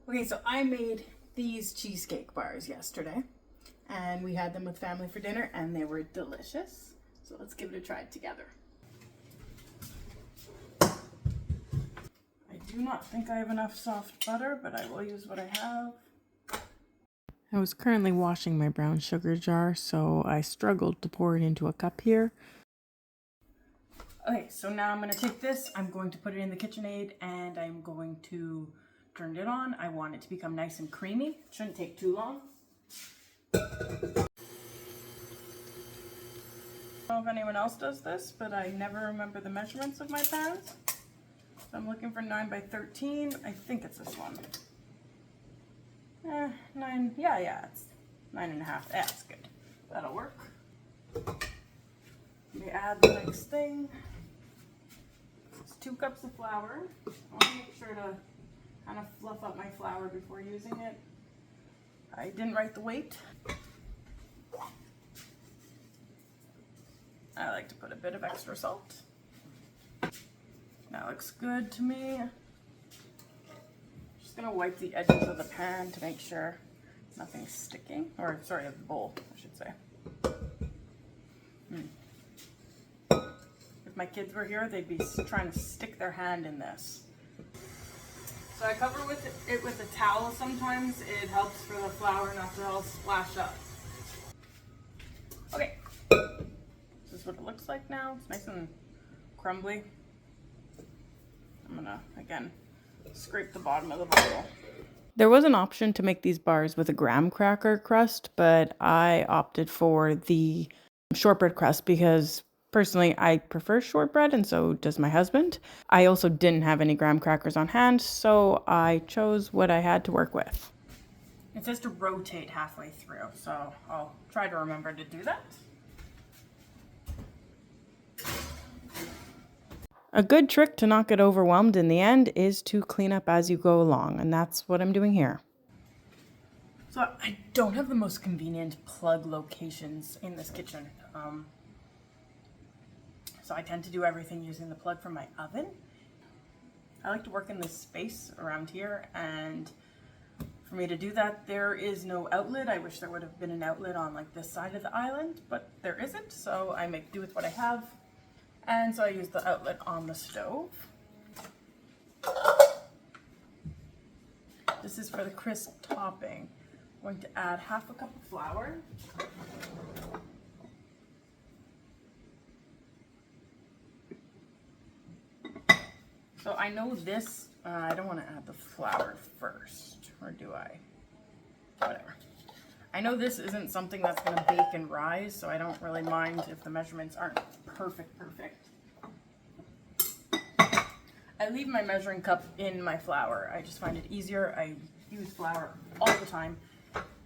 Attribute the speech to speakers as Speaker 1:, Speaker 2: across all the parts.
Speaker 1: Okay, so I made these cheesecake bars yesterday, and we had them with family for dinner, and they were delicious. So let's give it a try together. I do not think I have enough soft butter, but I will use what I have. I was currently washing my brown sugar jar, so I struggled to pour it into a cup here. Okay, so now I'm going to take this, I'm going to put it in the KitchenAid, and I'm going to turn it on. I want it to become nice and creamy. It shouldn't take too long. I don't know if anyone else does this, but I never remember the measurements of my pans. So I'm looking for 9 by 13. I think it's this one. 9, yeah, it's 9.5. That's good. That'll work. Let me add the next thing. It's 2 cups of flour. I want to make sure to kind of fluff up my flour before using it. I didn't write the weight. I like to put a bit of extra salt. That looks good to me. Just gonna wipe the edges of the pan to make sure nothing's sticking, or sorry, of the bowl, I should say. If my kids were here, they'd be trying to stick their hand in this. So I cover it with a towel sometimes. It helps for the flour not to all splash up. Okay, this is what it looks like now. It's nice and crumbly. I'm gonna, again, scrape the bottom of the bowl. There was an option to make these bars with a graham cracker crust, but I opted for the shortbread crust because personally I prefer shortbread, and so does my husband. I also didn't have any graham crackers on hand, so I chose what I had to work with. It says to rotate halfway through, so I'll try to remember to do that. A good trick to not get overwhelmed in the end is to clean up as you go along, and that's what I'm doing here. So I don't have the most convenient plug locations in this kitchen. So I tend to do everything using the plug from my oven. I like to work in this space around here, and for me to do that, there is no outlet. I wish there would have been an outlet on like this side of the island, but there isn't, so I make do with what I have. And so I use the outlet on the stove. This is for the crisp topping. I'm going to add half a cup of flour. So I know this, I don't want to add the flour first, or do I? Whatever. I know this isn't something that's going to bake and rise, so I don't really mind if the measurements aren't perfect. I leave my measuring cup in my flour. I just find it easier. I use flour all the time.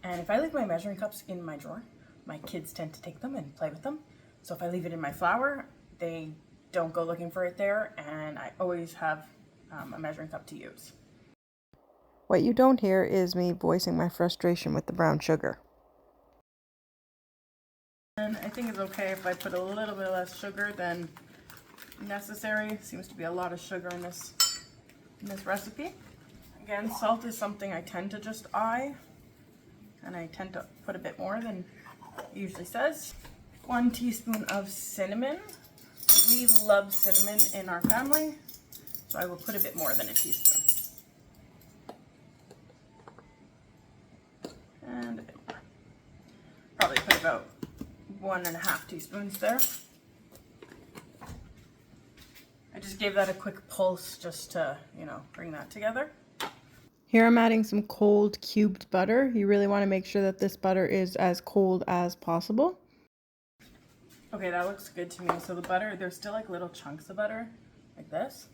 Speaker 1: And if I leave my measuring cups in my drawer, my kids tend to take them and play with them. So if I leave it in my flour, they don't go looking for it there, and I always have a measuring cup to use.
Speaker 2: What you don't hear is me voicing my frustration with the brown sugar.
Speaker 1: And I think it's okay if I put a little bit less sugar than necessary. Seems to be a lot of sugar in this recipe. Again, salt is something I tend to just eye, and I tend to put a bit more than it usually says. 1 teaspoon of cinnamon. We love cinnamon in our family, so I will put a bit more than a teaspoon. And a bit more. Probably put about 1.5 teaspoons there. I just gave that a quick pulse just to, bring that together.
Speaker 2: Here I'm adding some cold cubed butter. You really want to make sure that this butter is as cold as possible.
Speaker 1: Okay, that looks good to me. So the butter, there's still like little chunks of butter, like this.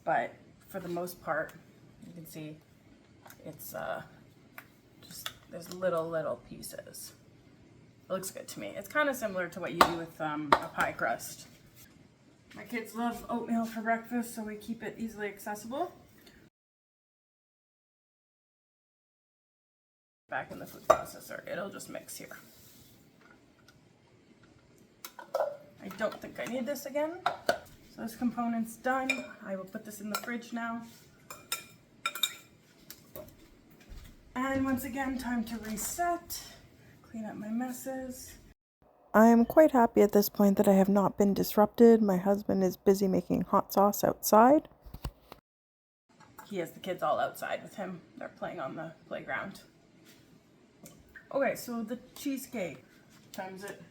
Speaker 1: But for the most part, you can see it's just, there's little pieces. It looks good to me. It's kind of similar to what you do with a pie crust. My kids love oatmeal for breakfast, so we keep it easily accessible. Back in the food processor, it'll just mix here. I don't think I need this again. So this component's done. I will put this in the fridge now. And once again, time to reset, clean up my messes.
Speaker 2: I am quite happy at this point that I have not been disrupted. My husband is busy making hot sauce outside.
Speaker 1: He has the kids all outside with him. They're playing on the playground. Okay, so the cheesecake. What time is it?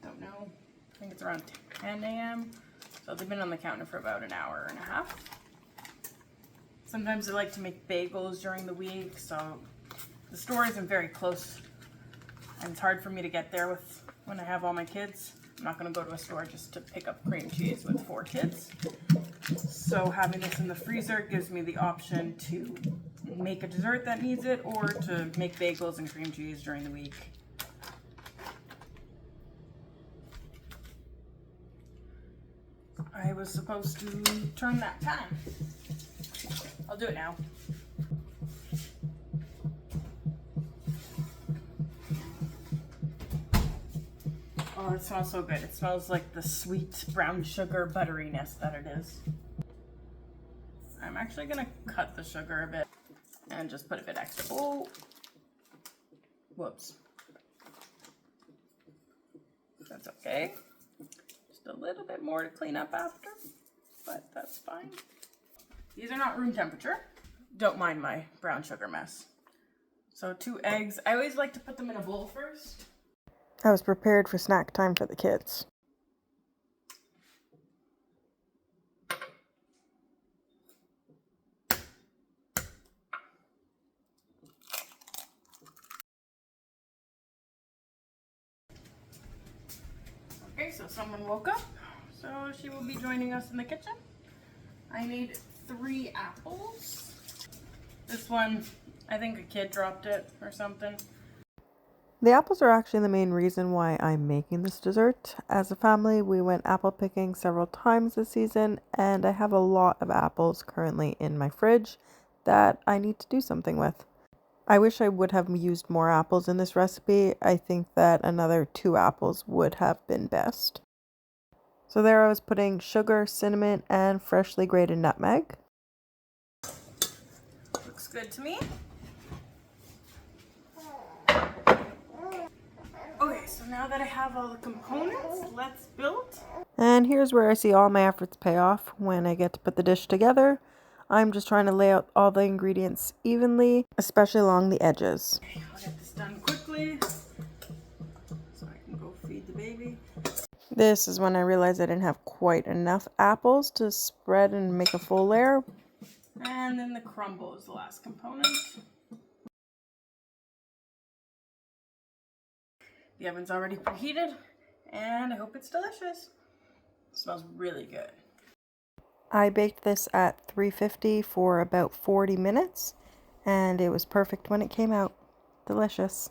Speaker 1: Don't know. I think it's around 10 a.m. So they've been on the counter for about an hour and a half. Sometimes I like to make bagels during the week, so the store isn't very close. And it's hard for me to get there when I have all my kids. I'm not going to go to a store just to pick up cream cheese with 4 kids. So having this in the freezer gives me the option to make a dessert that needs it or to make bagels and cream cheese during the week. I was supposed to turn that time. I'll do it now. Oh, it smells so good. It smells like the sweet brown sugar butteriness that it is. I'm actually gonna cut the sugar a bit and just put a bit extra. Oh, whoops. That's okay. Just a little bit more to clean up after, but that's fine. These are not room temperature. Don't mind my brown sugar mess. So 2 eggs. I always like to put them in a bowl first.
Speaker 2: I was prepared for snack time for the kids.
Speaker 1: Okay, so someone woke up, so she will be joining us in the kitchen. I need 3 apples. This one, I think a kid dropped it or something.
Speaker 2: The apples are actually the main reason why I'm making this dessert. As a family, we went apple picking several times this season, and I have a lot of apples currently in my fridge that I need to do something with. I wish I would have used more apples in this recipe. I think that another 2 apples would have been best. So there I was putting sugar, cinnamon, and freshly grated nutmeg.
Speaker 1: Looks good to me. Okay, so now that I have all the components, let's build.
Speaker 2: And here's where I see all my efforts pay off when I get to put the dish together. I'm just trying to lay out all the ingredients evenly, especially along the edges.
Speaker 1: Okay, I'll get this done quickly so I can go feed the baby.
Speaker 2: This is when I realized I didn't have quite enough apples to spread and make a full layer.
Speaker 1: And then the crumble is the last component. The oven's already preheated, and I hope it's delicious. It smells really good.
Speaker 2: I baked this at 350 for about 40 minutes, and it was perfect when it came out. Delicious.